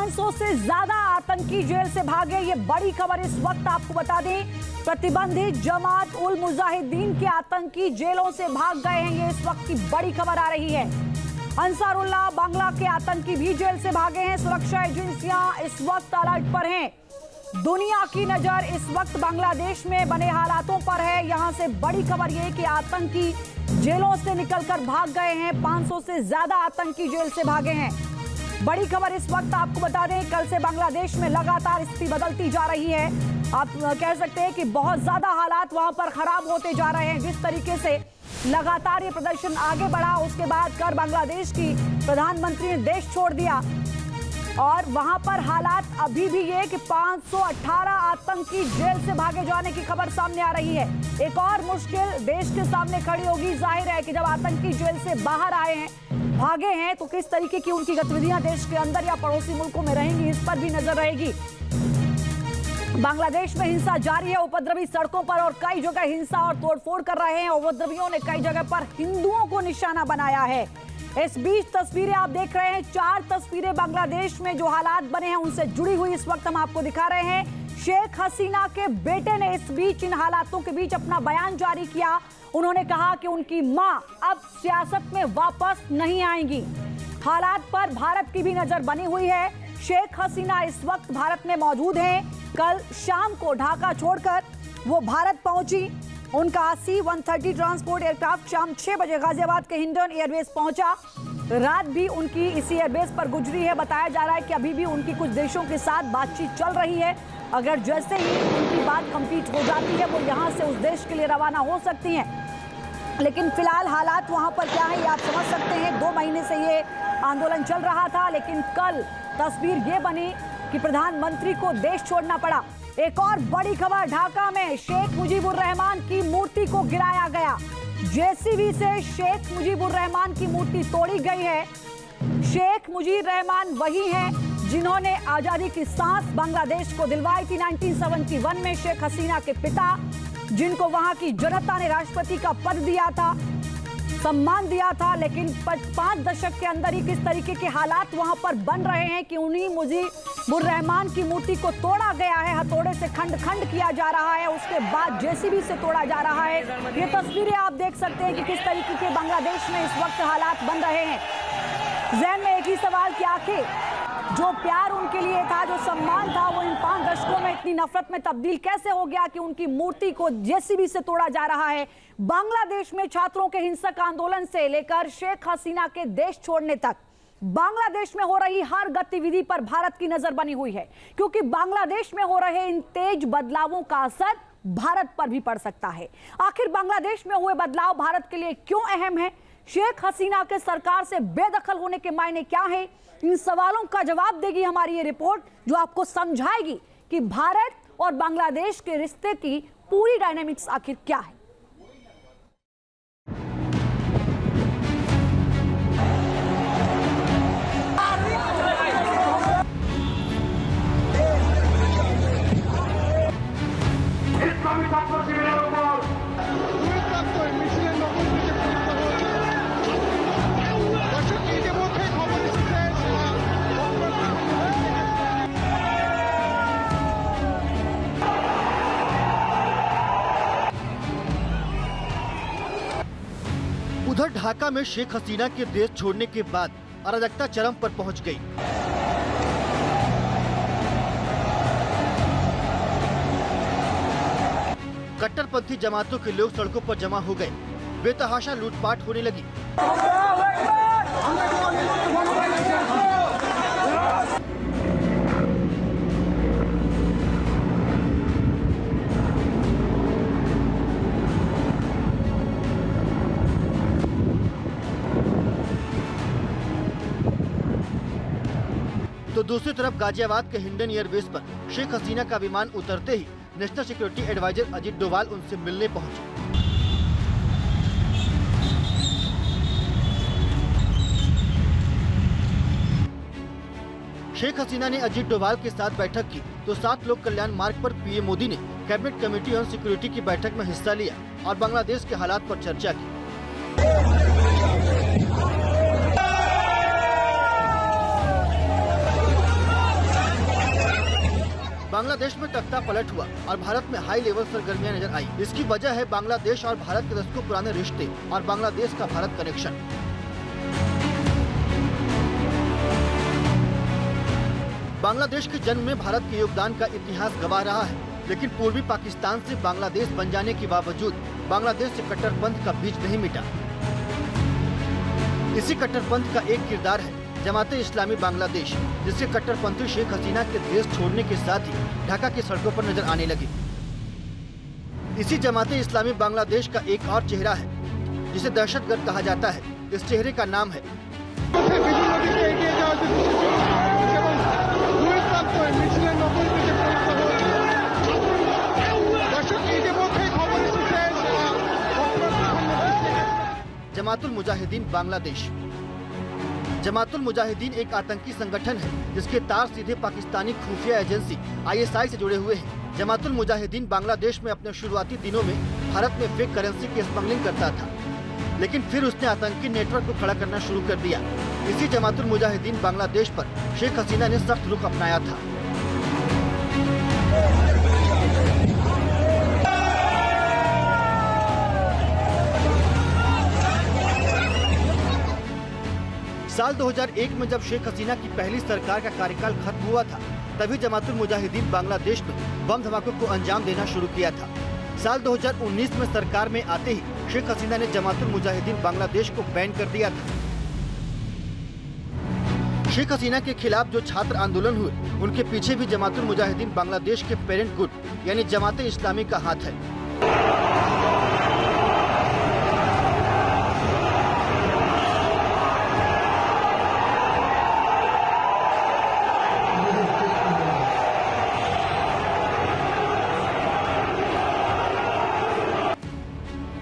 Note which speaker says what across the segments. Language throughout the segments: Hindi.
Speaker 1: 500 से ज्यादा आतंकी जेल से भागे, ये बड़ी खबर इस वक्त आपको बता दें। प्रतिबंधित जमात उल मुजाहिदीन के आतंकी जेलों से भाग गए हैं, ये इस वक्त की बड़ी खबर आ रही है। अंसारुल्लाह बांग्ला के आतंकी भी जेल से भागे हैं। सुरक्षा एजेंसियां इस वक्त अलर्ट पर हैं। दुनिया की नजर इस वक्त बांग्लादेश में बने हालातों पर है। यहां से बड़ी खबर यह कि आतंकी जेलों से निकलकर भाग गए हैं। 500 से ज्यादा आतंकी जेल से भागे हैं। बड़ी खबर इस वक्त आपको बता दें, कल से बांग्लादेश में लगातार स्थिति बदलती जा रही है। आप कह सकते हैं कि बहुत ज्यादा हालात वहां पर खराब होते जा रहे हैं। जिस तरीके से लगातार ये प्रदर्शन आगे बढ़ा, उसके बाद कर बांग्लादेश की प्रधानमंत्री ने देश छोड़ दिया और वहां पर हालात अभी भी ये कि 518 आतंकी जेल से भागे जाने की खबर सामने आ रही है। एक और मुश्किल देश के सामने खड़ी होगी। जाहिर है कि जब आतंकी जेल से बाहर आए हैं, भागे हैं, तो किस तरीके की उनकी गतिविधियां देश के अंदर या पड़ोसी मुल्कों में रहेंगी, इस पर भी नजर रहेगी। बांग्लादेश में हिंसा जारी है। उपद्रवी सड़कों पर और कई जगह हिंसा और तोड़फोड़ कर रहे हैं। उपद्रवियों ने कई जगह पर हिंदुओं को निशाना बनाया है। इस बीच तस्वीरें आप देख रहे हैं, 4 तस्वीरें बांग्लादेश में जो हालात बने हैं उनसे जुड़ी हुई इस वक्त हम आपको दिखा रहे हैं। शेख हसीना के बेटे ने इस बीच इन हालातों के बीच अपना बयान जारी किया। उन्होंने कहा कि उनकी मां अब सियासत में वापस नहीं आएंगी। हालात पर भारत की भी नजर बनी हुई है। शेख हसीना इस वक्त भारत में मौजूद हैं। कल शाम को ढाका छोड़कर वो भारत पहुंची। उनका C-130 ट्रांसपोर्ट एयरक्राफ्ट शाम 6 बजे गाजियाबाद के हिंडन एयरबेस पहुंचा। रात भी उनकी इसी एयरबेस पर गुजरी है। बताया जा रहा है कि अभी भी उनकी कुछ देशों के साथ बातचीत चल रही है। अगर जैसे ही उनकी बात कंप्लीट हो जाती है, वो यहाँ से उस देश के लिए रवाना हो सकती हैं। लेकिन फिलहाल हालात वहाँ पर क्या है ये आप समझ सकते हैं। 2 महीने से ये आंदोलन चल रहा था, लेकिन कल तस्वीर ये बनी कि प्रधानमंत्री को देश छोड़ना पड़ा। एक और बड़ी खबर, ढाका में शेख मुजीबुर रहमान की मूर्ति को गिराया गया। जेसीबी से शेख मुजीबुर रहमान की मूर्ति तोड़ी गई है। शेख मुजीबुर रहमान वही हैं जिन्होंने आजादी की सांस बांग्लादेश को दिलवाई थी 1971 में। शेख हसीना के पिता, जिनको वहां की जनता ने राष्ट्रपति का पद दिया था, सम्मान दिया था, लेकिन 5 दशक के अंदर ही किस तरीके के हालात वहां पर बन रहे हैं कि उन्हीं मुजीबुर रहमान की मूर्ति को तोड़ा गया है। हथौड़े से खंड खंड किया जा रहा है, उसके बाद जेसीबी से तोड़ा जा रहा है। ये तस्वीरें आप देख सकते हैं कि किस तरीके के बांग्लादेश में इस वक्त हालात बन रहे हैं। ज़हन में एक ही सवाल कि आखिर जो प्यार उनके लिए था, जो सम्मान था, वो इन 5 दशकों में इतनी नफरत में तब्दील कैसे हो गया कि उनकी मूर्ति को जेसीबी से तोड़ा जा रहा है। बांग्लादेश में छात्रों के हिंसक आंदोलन से लेकर शेख हसीना के देश छोड़ने तक बांग्लादेश में हो रही हर गतिविधि पर भारत की नजर बनी हुई है, क्योंकि बांग्लादेश में हो रहे इन तेज बदलावों का असर भारत पर भी पड़ सकता है। आखिर बांग्लादेश में हुए बदलाव भारत के लिए क्यों अहम है? शेख हसीना के सरकार से बेदखल होने के मायने क्या है? इन सवालों का जवाब देगी हमारी ये रिपोर्ट, जो आपको समझाएगी कि भारत और बांग्लादेश के रिश्ते की पूरी डायनामिक्स आखिर क्या है।
Speaker 2: उधर ढाका में शेख हसीना के देश छोड़ने के बाद अराजकता चरम पर पहुंच गई। कट्टरपंथी जमातों के लोग सड़कों पर जमा हो गए। बेतहाशा लूटपाट होने लगी। तो दूसरी तरफ गाजियाबाद के हिंडन एयरबेस पर शेख हसीना का विमान उतरते ही national security adviser Ajit Doval उनसे मिलने पहुंचे। शेख हसीना ने अजीत डोवाल के साथ बैठक की तो 7 लोक कल्याण मार्ग पर पीएम मोदी ने कैबिनेट कमेटी ऑन सिक्योरिटी की बैठक में हिस्सा लिया और बांग्लादेश के हालात पर चर्चा की। बांग्लादेश में तख्ता पलट हुआ और भारत में हाई लेवल सरगर्मियां नजर आई। इसकी वजह है बांग्लादेश और भारत के दशकों पुराने रिश्ते और बांग्लादेश का भारत कनेक्शन। बांग्लादेश के जन्म में भारत के योगदान का इतिहास गवाह रहा है, लेकिन पूर्वी पाकिस्तान से बांग्लादेश बन जाने के बावजूद बांग्लादेश से कट्टरपंथ का बीज नहीं मिटा। इसी कट्टरपंथ का एक किरदार है जमाते इस्लामी बांग्लादेश, जिसके कट्टरपंथी शेख हसीना के देश छोड़ने के साथ ही ढाका की सड़कों पर नजर आने लगे। इसी जमाते इस्लामी बांग्लादेश का एक और चेहरा है जिसे दहशतगर्द कहा जाता है। इस चेहरे का नाम है जमातुल मुजाहिदीन बांग्लादेश। जमातुल मुजाहिदीन एक आतंकी संगठन है जिसके तार सीधे पाकिस्तानी खुफिया एजेंसी ISI से जुड़े हुए हैं। जमातुल मुजाहिदीन बांग्लादेश में अपने शुरुआती दिनों में भारत में फेक करेंसी की स्मगलिंग करता था, लेकिन फिर उसने आतंकी नेटवर्क को खड़ा करना शुरू कर दिया। इसी जमातुल मुजाहिदीन बांग्लादेश पर शेख हसीना ने सख्त रुख अपनाया था। साल 2001 में जब शेख हसीना की पहली सरकार का कार्यकाल खत्म हुआ था, तभी जमातुल मुजाहिदीन बांग्लादेश में बम धमाकों को अंजाम देना शुरू किया था। साल 2019 में सरकार में आते ही शेख हसीना ने जमातुल मुजाहिदीन बांग्लादेश को बैन कर दिया था। शेख हसीना के खिलाफ जो छात्र आंदोलन हुए, उनके पीछे भी जमातुल मुजाहिदीन बांग्लादेश के पेरेंट गुट यानी जमाते इस्लामी का हाथ है।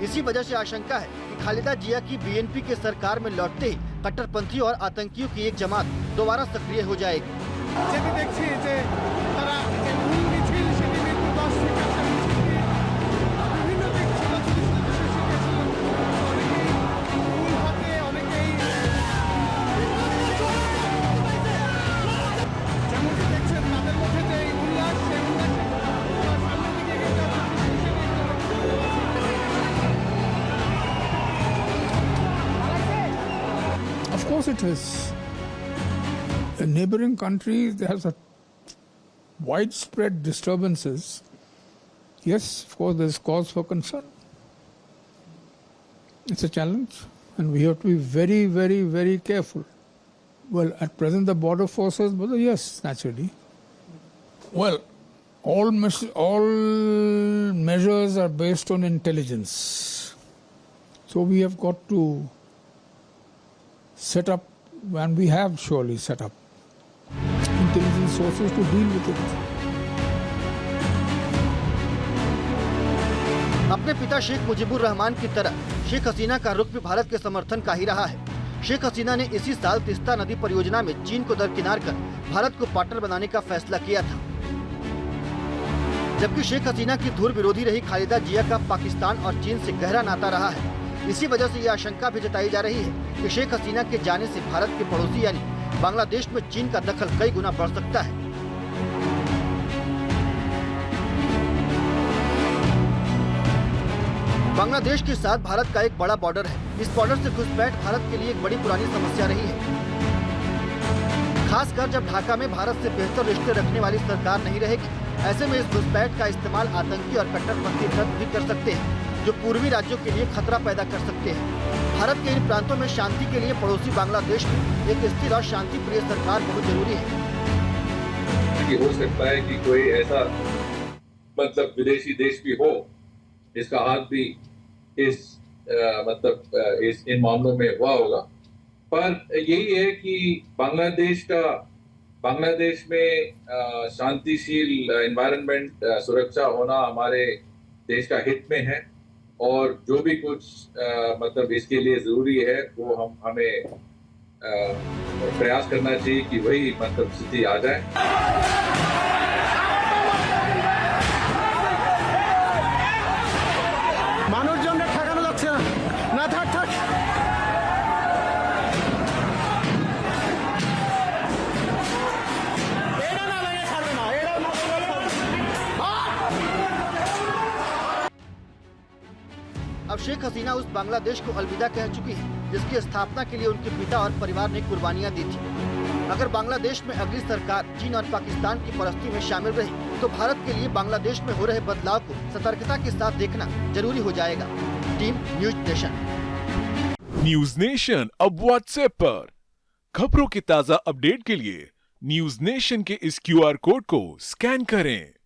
Speaker 2: इसी वजह से आशंका है कि खालिदा जिया की BNP के सरकार में लौटते ही कट्टरपंथी और आतंकियों की एक जमात दोबारा सक्रिय हो जाएगी।
Speaker 3: Of course it is. A neighboring country that has a widespread disturbances. Yes, of course there is cause for concern. It's a challenge and we have to be very, very, very careful. Well, at present the border forces, but yes, naturally. Well, all measures are based on intelligence. So we have got to set up, and we have surely set up, intelligence sources to deal with it.
Speaker 2: अपने पिता शेख मुजीबुर रहमान की तरह शेख हसीना का रुख भी भारत के समर्थन का ही रहा है। शेख हसीना ने इसी साल तीस्ता नदी परियोजना में चीन को दरकिनार कर भारत को पार्टनर बनाने का फैसला किया था। जबकि शेख हसीना की धुर विरोधी रही खालिदा जिया का पाकिस्तान और चीन से गहरा नाता रहा है। इसी वजह से ये आशंका भी जताई जा रही है कि शेख हसीना के जाने से भारत के पड़ोसी यानी बांग्लादेश में चीन का दखल कई गुना बढ़ सकता है। बांग्लादेश के साथ भारत का एक बड़ा बॉर्डर है। इस बॉर्डर से घुसपैठ भारत के लिए एक बड़ी पुरानी समस्या रही है, खासकर जब ढाका में भारत से बेहतर रिश्ते रखने वाली सरकार नहीं रहेगी। ऐसे में इस घुसपैठ का इस्तेमाल आतंकी और कट्टरपंथी तत्व भी कर सकते हैं, जो पूर्वी राज्यों के लिए खतरा पैदा कर सकते हैं। भारत के इन प्रांतों में शांति के लिए पड़ोसी बांग्लादेश में एक स्थिर और शांति प्रिय सरकार बहुत जरूरी है।
Speaker 4: हो सकता है कि कोई ऐसा मतलब विदेशी देश भी हो इसका हाथ भी इस इन मामलों में हुआ होगा, पर यही है कि बांग्लादेश में शांतिशील एनवायरनमेंट सुरक्षा होना हमारे देश का हित में है, और जो भी कुछ मतलब इसके लिए जरूरी है वो हमें प्रयास करना चाहिए कि वही मतलब स्थिति आ जाए।
Speaker 2: शेख हसीना उस बांग्लादेश को अलविदा कह चुकी है जिसकी स्थापना के लिए उनके पिता और परिवार ने कुर्बानियां दी थी। अगर बांग्लादेश में अगली सरकार चीन और पाकिस्तान की परस्ती में शामिल रही तो भारत के लिए बांग्लादेश में हो रहे बदलाव को सतर्कता के साथ देखना जरूरी हो जाएगा। Team news nation.
Speaker 5: News nation अब व्हाट्सएप पर खबरों की ताजा अपडेट के लिए न्यूज नेशन के इस QR कोड को स्कैन करें।